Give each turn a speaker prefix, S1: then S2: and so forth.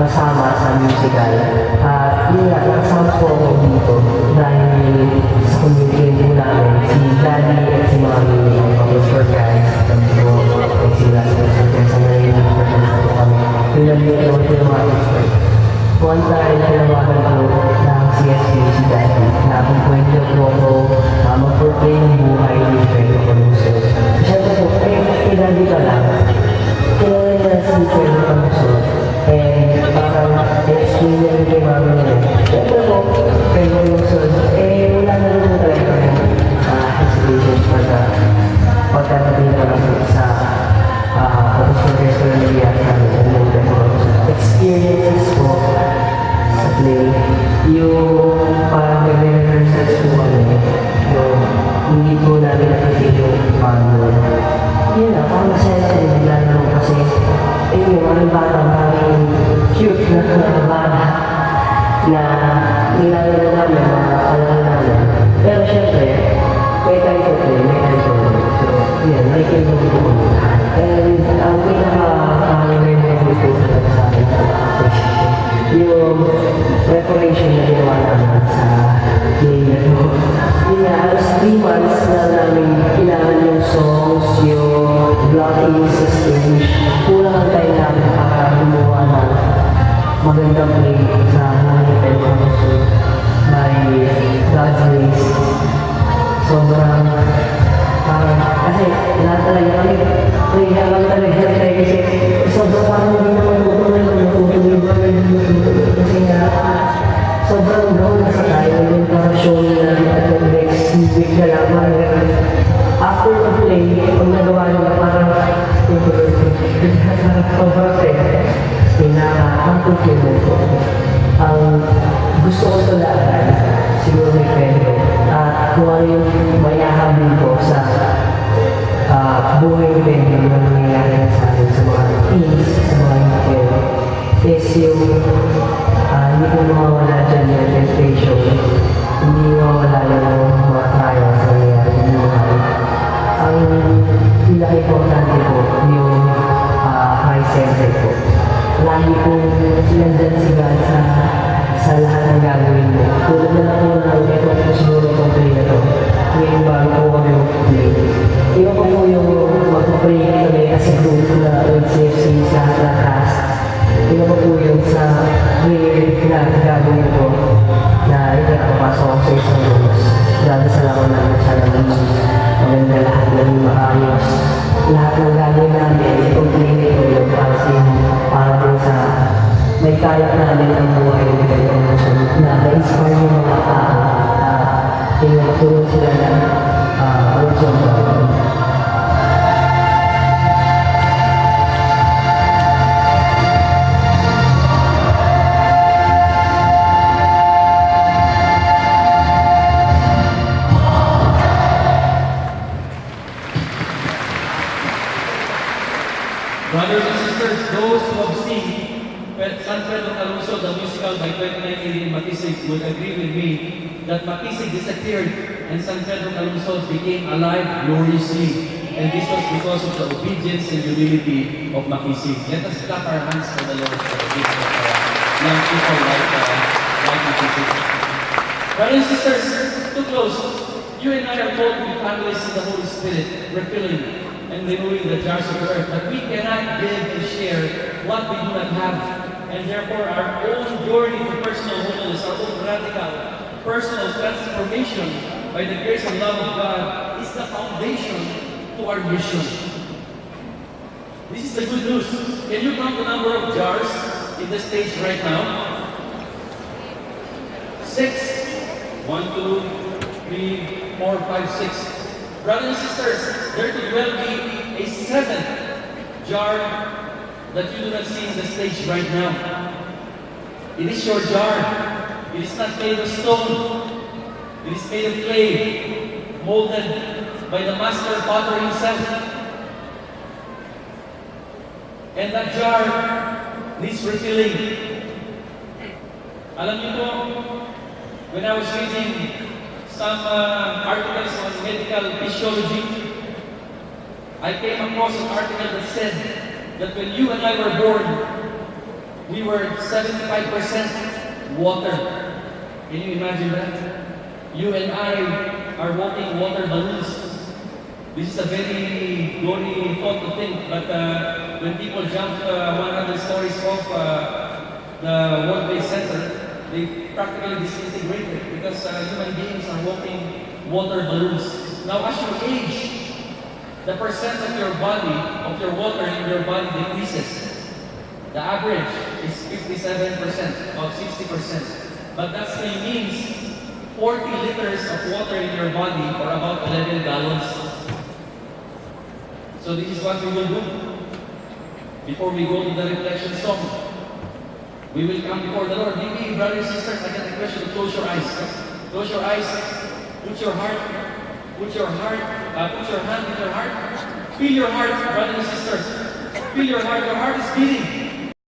S1: kasama sa musical. Yun nga, nakasama po ako dito dahil sa community po namin, si Daddy at si Mami, ang Pastor guys, kami po, at sila sa ngayon, nagpapalito kami. Pinalito ko yung mga expert. One time, nalawagan ko ng CSB si Daddy na kung pwede po ako mag-portray ng buhay ni Pedro Caluso. Siyempre po, Daddy ka lang, kilala niya si Pedro Caluso. And parang explain niya rin kay Mami niya. Siyempre po, Pedro Caluso, wala na rin po talaga hesitation pagkatabi na lang sa pag-restoration na iyak namin ng Pedro Caluso. Experiences po sa play, yung parang nag-rehearsals po kami, yung hindi po namin nakikita yung pangod. Yun na, parang masaya na rin naglalaro kasi yung mga bata, maraming cute na bata na nilalaro namin, mga alala namin. Pero syempre, may time to play, may time to play. So, yun, may time to play. And ang pinaka-remember ko sa akin, yung preparation na ginawa namin sa play na ito. Yun nga, alas 3 months na namin kailangan yung songs, yung blocking sa stage. Kulang ang time namin para gumawa ng magandang play sa mga Pedro Caluso by God's grace. Sobrang kasi lahat talaga kami play na lang talaga tayo kasi sobrang parang hindi naman kasi nga sobrang down na sa tayo yung parang show na at yung next week na lang after the play, kung nagawa nila parang sobrang pinaka-fulfillment ko. Ang gusto ko talaga siguro may Pedro at kung ano yung mayahabin ko sa buhay din na nangyayari sa akin sa mga teams, sa mga youth is yung hindi ko mawawala dyan yung temptation, hindi mawawala yung mga trials na nangyayari sa buhay. Ang pinaka-importante po yung high-centered po. Lagi kong nandyan si God sa lahat ng gagawin mo. Tulad na lang po na ito po siguro itong play na ito. Ngayon bago po kami mag-play. Iba po po yung mag-play kami kasi group na CFC sa lakas. Iba po po yung sa play na gagawin ko na ipapapasok ako sa isang rooms. Dadasalaman namin sana maganda lahat ng maayos. Lahat ng gagawin namin, itong play nito yung para po sa may kaya namin ang buhay ng Caluso na na-inspire yung mga tao na tinutulong sila ng Luzon.
S2: Brothers and sisters, those who have seen San Pedro Caluso, the musical by 2019 in Matisig, will agree with me that Matisig disappeared and San Pedro Caluso became alive gloriously. And this was because of the obedience and humility of Matisig. Let us clap our hands for the Lord for the gift of young people like Matisig. Brothers and sisters, to close, you and I are called to be families in the Holy Spirit, refilling and renewing the jars of earth, that we cannot give and share what we do not have. And therefore, our own journey to personal holiness, our own radical personal transformation by the grace and love of God is the foundation to our mission. This is the good news. Can you count the number of jars in the stage right now? 6. 1, 2, 3, 4, 5, 6. Brothers and sisters, there could well be a 7th jar that you do not see in the stage right now. It is your jar. It is not made of stone. It is made of clay, molded by the master potter himself. And that jar needs refilling. Alam niyo po, when I was reading some articles on medical physiology, I came across an article that said that when you and I were born, we were 75% water. Can you imagine that? You and I are walking water balloons. This is a very glory thought to think, but when people jump 100 stories off the World Trade Center, they practically disintegrated because human beings are walking water balloons. Now, as you age, the percent of your body, of your water in your body decreases. The average is 57% or 60%. But that still means 40 liters of water in your body or about 11 gallons. So this is what we will do. Before we go to the reflection song, we will come before the Lord. Maybe, brothers and sisters, I can request you to close your eyes. Close your eyes. Put your heart. Put your hand in your heart. Feel your heart, brothers and sisters. Feel your heart. Your heart is beating.